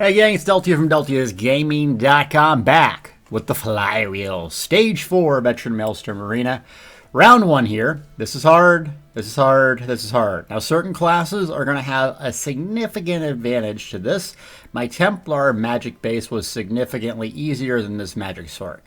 Hey gang, it's Deltia from DeltiasGaming.com back with the Flywheel. Stage 4 Veteran Maelstrom Arena. Round 1 here. This is hard, this is hard, this is hard. Now certain classes are going to have a significant advantage to this. My Templar magic base was significantly easier than this magic sword.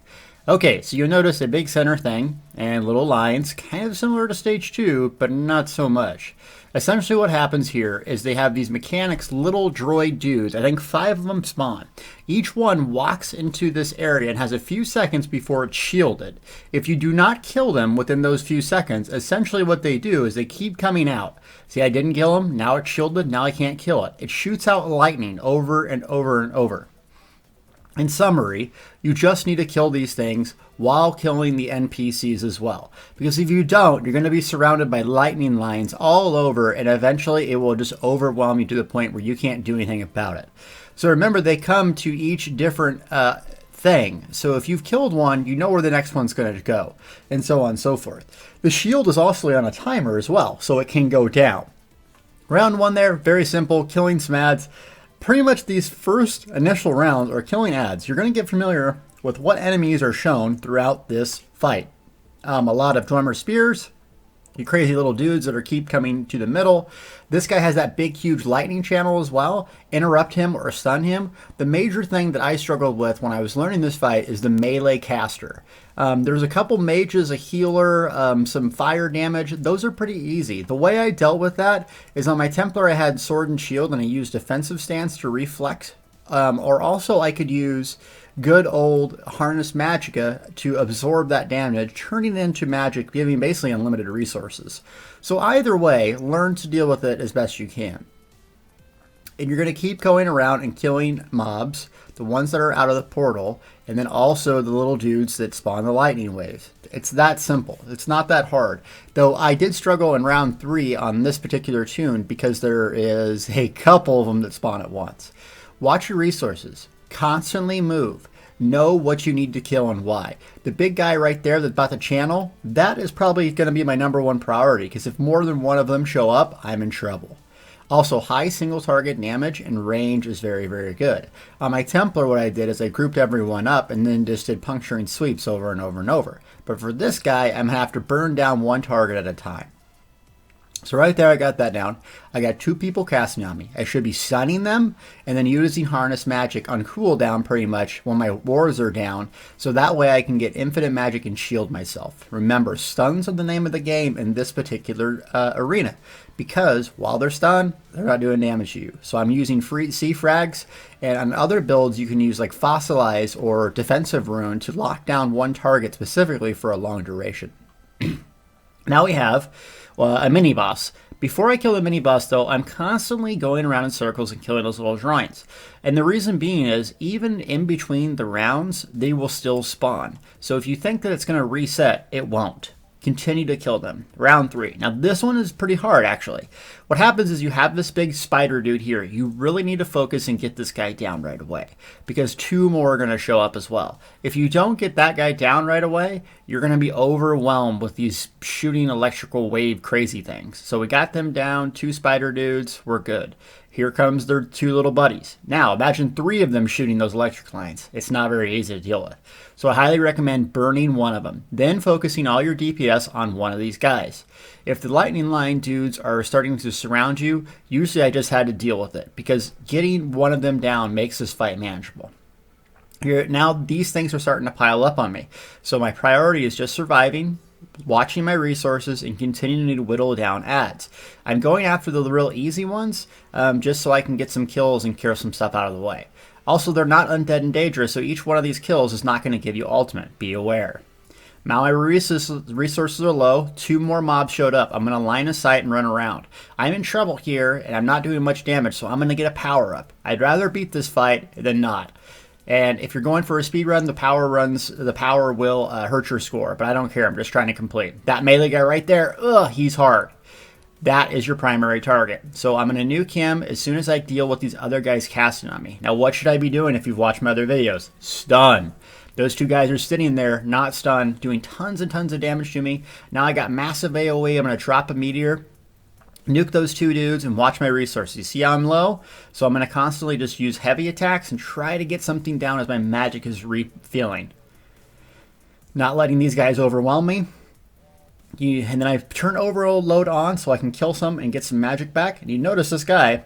Okay, so you'll notice a big center thing and little lines, kind of similar to stage 2, but not so much. Essentially what happens here is they have these mechanics, little droid dudes. I think 5 of them spawn. Each one walks into this area and has a few seconds before it's shielded. If you do not kill them within those few seconds, essentially what they do is they keep coming out. See, I didn't kill them, now it's shielded, now I can't kill it. It shoots out lightning over and over and over. In summary, you just need to kill these things while killing the NPCs as well. Because if you don't, you're going to be surrounded by lightning lines all over, and eventually it will just overwhelm you to the point where you can't do anything about it. So remember, they come to each different thing. So if you've killed one, you know where the next one's going to go, and so on and so forth. The shield is also on a timer as well, so it can go down. Round 1 there, very simple, killing some ads. Pretty much these first initial rounds are killing ads. You're going to get familiar with what enemies are shown throughout this fight. A lot of drummer spears, you crazy little dudes that are keep coming to the middle. This guy has that big huge lightning channel as well. Interrupt him or stun him. The major thing that I struggled with when I was learning this fight is the melee caster. There's a couple mages, a healer, some fire damage. Those are pretty easy. The way I dealt with that is on my Templar I had sword and shield and I used defensive stance to reflect. Or also I could use good old harness magicka to absorb that damage, turning it into magic, giving basically unlimited resources. So either way, learn to deal with it as best you can. And you're going to keep going around and killing mobs, the ones that are out of the portal, and then also the little dudes that spawn the lightning waves. It's that simple. It's not that hard. Though I did struggle in round 3 on this particular tune because there is a couple of them that spawn at once. Watch your resources. Constantly move. Know what you need to kill and why. The big guy right there that's about to channel, that is probably going to be my #1 priority, because if more than one of them show up, I'm in trouble. Also, high single target damage and range is very, very good. On my Templar, what I did is I grouped everyone up and then just did puncturing sweeps over and over and over. But for this guy, I'm going to have to burn down one target at a time. So right there, I got that down. I got 2 people casting on me. I should be stunning them and then using harness magic on cooldown pretty much when my wars are down. So that way I can get infinite magic and shield myself. Remember, stuns are the name of the game in this particular arena. Because while they're stunned, they're not doing damage to you. So I'm using free C-frags. And on other builds, you can use like Fossilize or Defensive Rune to lock down one target specifically for a long duration. Now we have a mini-boss. Before I kill the mini-boss, though, I'm constantly going around in circles and killing those little giants. And the reason being is, even in between the rounds, they will still spawn. So if you think that it's going to reset, it won't. Continue to kill them. Round 3. Now this one is pretty hard, actually. What happens is you have this big spider dude here. You really need to focus and get this guy down right away, because 2 more are going to show up as well. If you don't get that guy down right away, you're going to be overwhelmed with these shooting electrical wave crazy things. So we got them down, 2 spider dudes, we're good. Here comes their 2 little buddies. Now imagine 3 of them shooting those electric lines. It's not very easy to deal with. So I highly recommend burning one of them, then focusing all your DPS on one of these guys. If the lightning line dudes are starting to surround you, usually I just had to deal with it, because getting one of them down makes this fight manageable. Here, now these things are starting to pile up on me. So my priority is just surviving, watching my resources, and continuing to whittle down ads. I'm going after the real easy ones, just so I can get some kills and clear some stuff out of the way. Also, they're not undead and dangerous, so each one of these kills is not going to give you ultimate. Be aware. Now my resources are low. 2 more mobs showed up. I'm going to line of sight and run around. I'm in trouble here, and I'm not doing much damage, so I'm going to get a power up. I'd rather beat this fight than not. And if you're going for a speed run, the power will hurt your score, but I don't care. I'm just trying to complete. That melee guy right there, he's hard. That is your primary target. So I'm going to nuke him as soon as I deal with these other guys casting on me. Now what should I be doing if you've watched my other videos? Stun. Those 2 guys are sitting there, not stunned, doing tons and tons of damage to me. Now I got massive AoE. I'm going to drop a meteor. nuke those two dudes and watch my resources. You see how I'm low? So I'm going to constantly just use heavy attacks and try to get something down as my magic is refilling. Not letting these guys overwhelm me. And then I turn overload on so I can kill some and get some magic back. And you notice this guy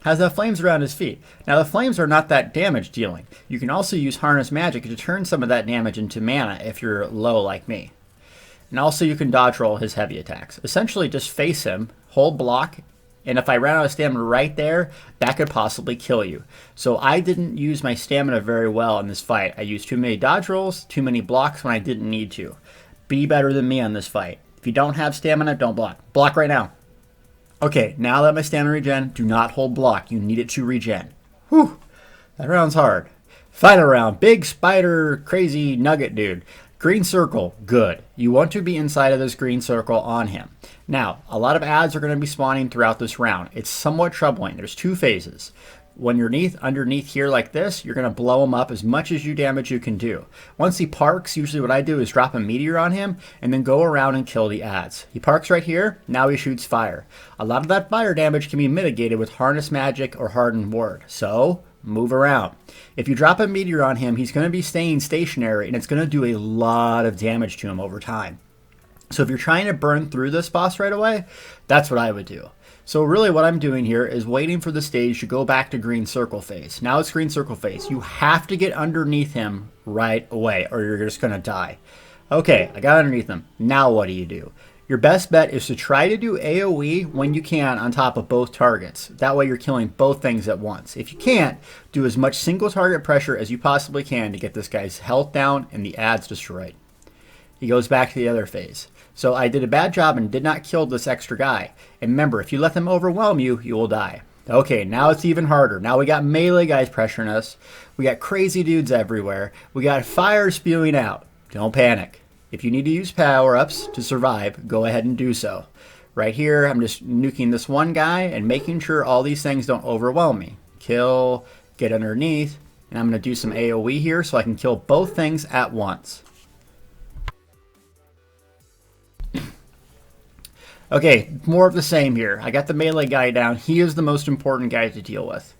has the flames around his feet. Now the flames are not that damage dealing. You can also use harness magic to turn some of that damage into mana if you're low like me. And also you can dodge roll his heavy attacks. Essentially just face him, hold block, and if I ran out of stamina right there, that could possibly kill you. So I didn't use my stamina very well in this fight. I used too many dodge rolls, too many blocks when I didn't need to. Be better than me on this fight. If you don't have stamina, don't block. Block right now. Okay, now that my stamina regen, do not hold block. You need it to regen. Whew, that round's hard. Final round, big spider, crazy nugget dude. Green circle, good. You want to be inside of this green circle on him. Now, a lot of ads are going to be spawning throughout this round. It's somewhat troubling. There's two phases. When you're underneath here like this, you're going to blow him up as much as damage you can do. Once he parks, usually what I do is drop a meteor on him and then go around and kill the ads. He parks right here, now he shoots fire. A lot of that fire damage can be mitigated with harness magic or hardened ward. So, move around. If you drop a meteor on him, he's going to be staying stationary and it's going to do a lot of damage to him over time. So if you're trying to burn through this boss right away, that's what I would do. So really what I'm doing here is waiting for the stage to go back to green circle phase. Now it's green circle phase. You have to get underneath him right away or you're just going to die. Okay, I got underneath him. Now what do? Your best bet is to try to do AoE when you can on top of both targets. That way you're killing both things at once. If you can't, do as much single target pressure as you possibly can to get this guy's health down and the ads destroyed. He goes back to the other phase. So I did a bad job and did not kill this extra guy. And remember, if you let them overwhelm you, you will die. Okay, now it's even harder. Now we got melee guys pressuring us. We got crazy dudes everywhere. We got fire spewing out. Don't panic. If you need to use power-ups to survive, go ahead and do so. Right here, I'm just nuking this one guy and making sure all these things don't overwhelm me. Kill, get underneath, and I'm going to do some AoE here so I can kill both things at once. Okay, more of the same here. I got the melee guy down. He is the most important guy to deal with.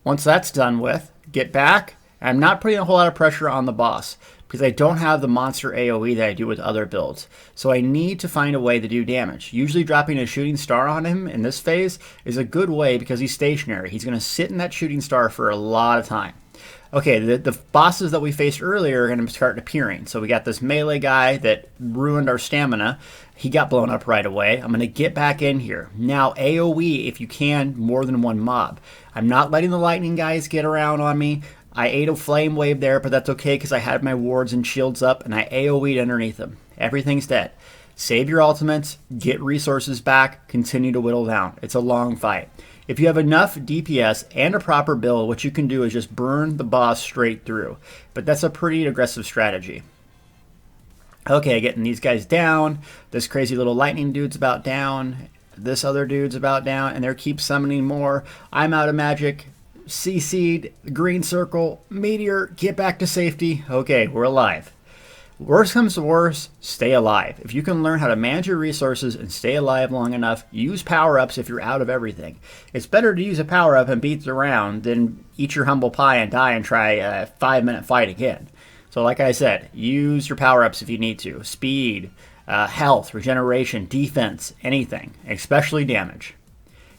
Once that's done with, get back. I'm not putting a whole lot of pressure on the boss because I don't have the monster AoE that I do with other builds. So I need to find a way to do damage. Usually dropping a shooting star on him in this phase is a good way because he's stationary. He's going to sit in that shooting star for a lot of time. Okay, the bosses that we faced earlier are going to start appearing. So we got this melee guy that ruined our stamina. He got blown up right away. I'm going to get back in here. Now, AoE, if you can, more than one mob. I'm not letting the lightning guys get around on me. I ate a flame wave there, but that's okay because I had my wards and shields up, and I AoE'd underneath them. Everything's dead. Save your ultimates, get resources back, continue to whittle down. It's a long fight. If you have enough DPS and a proper build, what you can do is just burn the boss straight through. But that's a pretty aggressive strategy. Okay, getting these guys down. This crazy little lightning dude's about down. This other dude's about down, and they keep summoning more. I'm out of magic. CC'd, green circle, meteor, get back to safety. Okay, we're alive. Worst comes to worst, stay alive. If you can learn how to manage your resources and stay alive long enough, use power-ups if you're out of everything. It's better to use a power-up and beat the round than eat your humble pie and die and try a 5-minute fight again. So like I said, use your power-ups if you need to. Speed, health, regeneration, defense, anything, especially damage.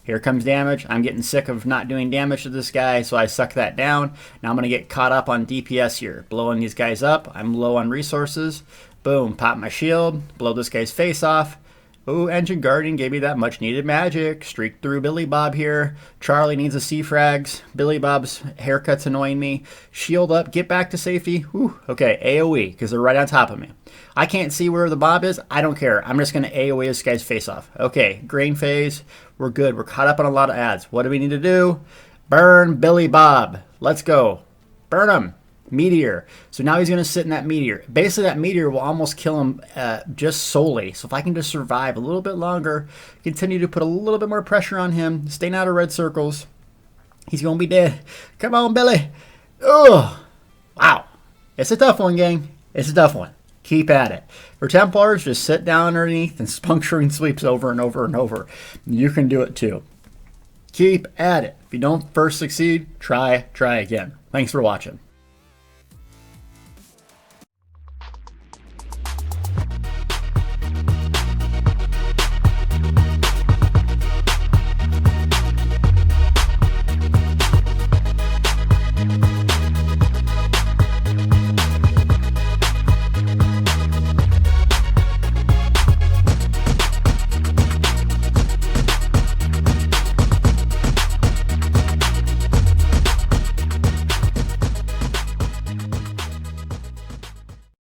Here comes damage. I'm getting sick of not doing damage to this guy, so I suck that down. Now I'm going to get caught up on DPS here. Blowing these guys up. I'm low on resources. Boom. Pop my shield. Blow this guy's face off. Ooh, Engine Guardian gave me that much needed magic. Streak through Billy Bob here. Charlie needs a C-frags. Billy Bob's haircut's annoying me. Shield up. Get back to safety. Whew. Okay, AoE, because they're right on top of me. I can't see where the Bob is. I don't care. I'm just going to AoE this guy's face off. Okay, green phase. We're good. We're caught up on a lot of ads. What do we need to do? Burn Billy Bob. Let's go. Burn him. Meteor. So now he's going to sit in that meteor. Basically, that meteor will almost kill him just solely. So if I can just survive a little bit longer, continue to put a little bit more pressure on him, staying out of red circles, he's going to be dead. Come on, Billy. Oh, wow. It's a tough one, gang. It's a tough one. Keep at it. For Templars, just sit down underneath and puncturing sweeps over and over and over. You can do it too. Keep at it. If you don't first succeed, try again. Thanks for watching.